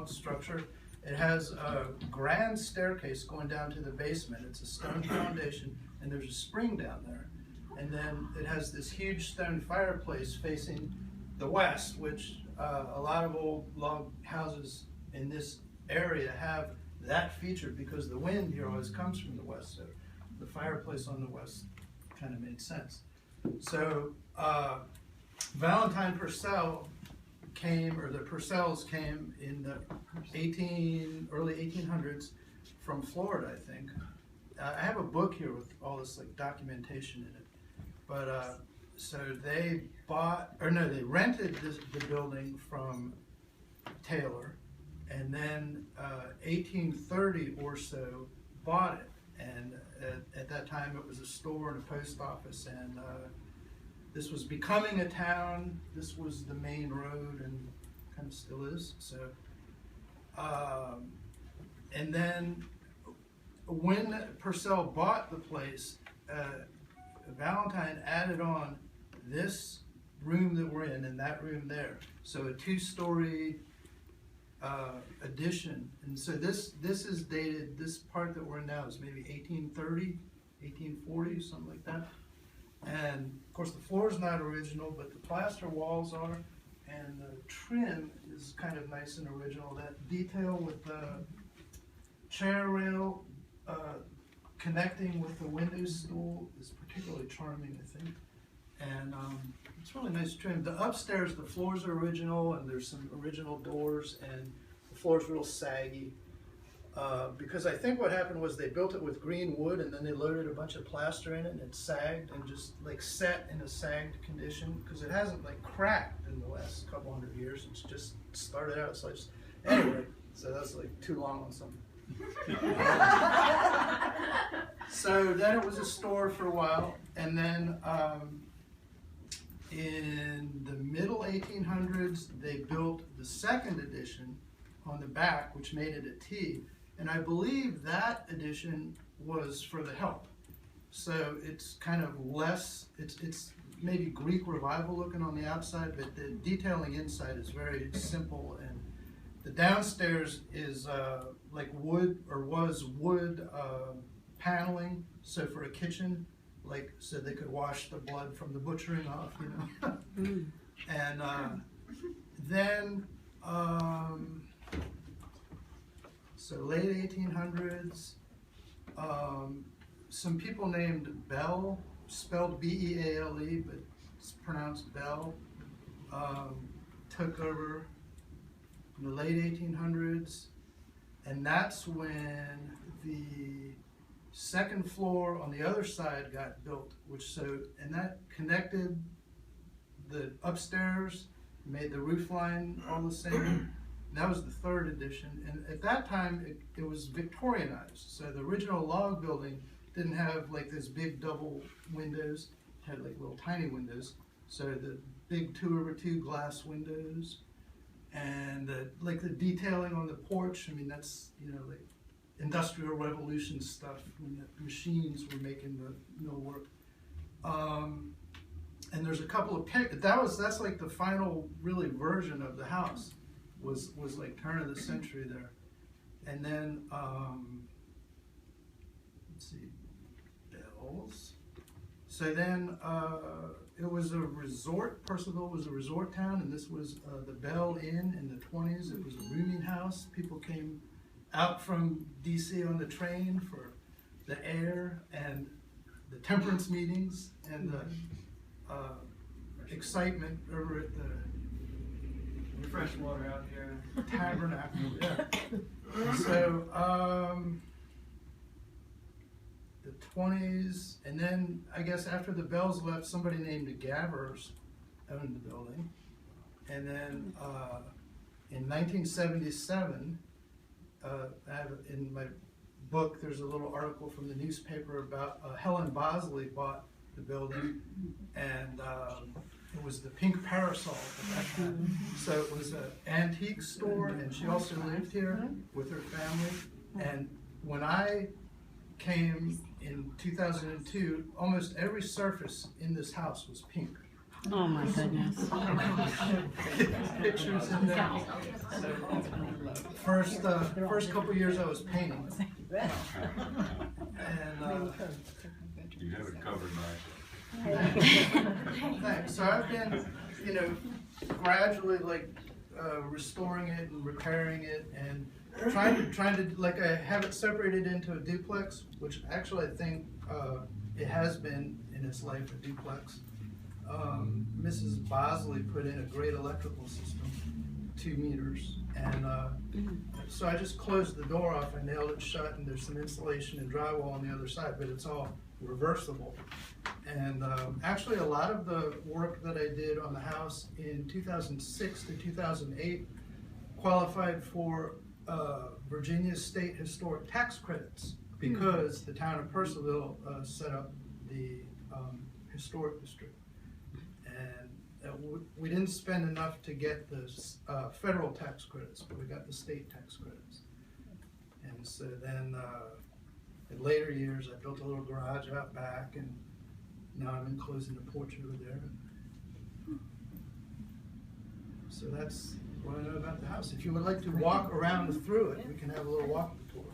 structure. It has a grand staircase going down to the basement. It's a stone foundation, and there's a spring down there. And then it has this huge stone fireplace facing the west, which a lot of old log houses in this area have that feature because the wind here always comes from the west. So the fireplace on the west kind of made sense. So Valentine Purcell came, or the Purcells came in the early 1800s from Florida, I think. I have a book here with all this like documentation in it. But so they they rented the building from Taylor, and then 1830 or so bought it. And at that time it was a store and a post office, and this was becoming a town. This was the main road, and kind of still is. So, and then when Purcell bought the place, Valentine added on this room that we're in and that room there. So a two-story addition. And so this is dated, this part that we're in now is maybe 1830, 1840, something like that. And of course the floor is not original, but the plaster walls are, and the trim is kind of nice and original. That detail with the chair rail connecting with the window stool is particularly charming, I think. And it's really nice trim. The upstairs, the floors are original, and there's some original doors, and the floor's real saggy. Because I think what happened was they built it with green wood, and then they loaded a bunch of plaster in it, and it sagged and just like set in a sagged condition, because it hasn't like cracked in the last couple hundred years. It's just started out. So anyway, so that's like too long on something. So then it was a store for a while, and then in the middle 1800s they built the second addition on the back, which made it a T, and I believe that addition was for the help. So it's kind of less, it's maybe Greek revival looking on the outside, but the detailing inside is very simple. And the downstairs is like wood, or was wood paneling, so for a kitchen, like so they could wash the blood from the butchering off, you know. And then so late 1800s, some people named Bell, spelled B-E-A-L-E, but it's pronounced Bell, took over in the late 1800s, and that's when the second floor on the other side got built, and that connected the upstairs, made the roof line all the same. That was the third addition, and at that time it was Victorianized. So the original log building didn't have like this big double windows, it had like little tiny windows. So the big 2/2 glass windows, and like the detailing on the porch. I mean, that's, you know, like Industrial Revolution stuff when the machines were making the mill work. And there's a couple of that's like the final really version of the house. Was like turn of the century there. And then let's see, bells. So then it was a resort. Purcellville was a resort town, and this was the Bell Inn in the 20s. It was a rooming house. People came out from DC on the train for the air and the temperance meetings and the excitement over at the fresh water out here. Tabernacle, yeah. So the 20s, and then I guess after the Bells left, somebody named the Gabbers owned the building, and then in 1977, in my book, there's a little article from the newspaper about Helen Bosley bought the building, and it was the Pink Parasol at that time. So it was an antique store, and she also lived here with her family. And when I came in 2002, almost every surface in this house was pink. Oh my goodness. Pictures in there. First couple years I was painting. And You have it covered nicely. thanks. So I've been, gradually restoring it and repairing it and trying to like I have it separated into a duplex, which actually I think it has been in its life a duplex. Mrs. Bosley put in a great electrical system, 2 meters, and so I just closed the door off, I nailed it shut, and there's some insulation and drywall on the other side, but it's all reversible. And actually a lot of the work that I did on the house in 2006 to 2008 qualified for Virginia State Historic Tax Credits because the town of Purcellville set up the historic district. And we didn't spend enough to get the federal tax credits, but we got the state tax credits. And so then in later years, I built a little garage out back, and now I'm enclosing a porch over there. So that's what I know about the house. If you would like to walk around through it, we can have a little walking tour.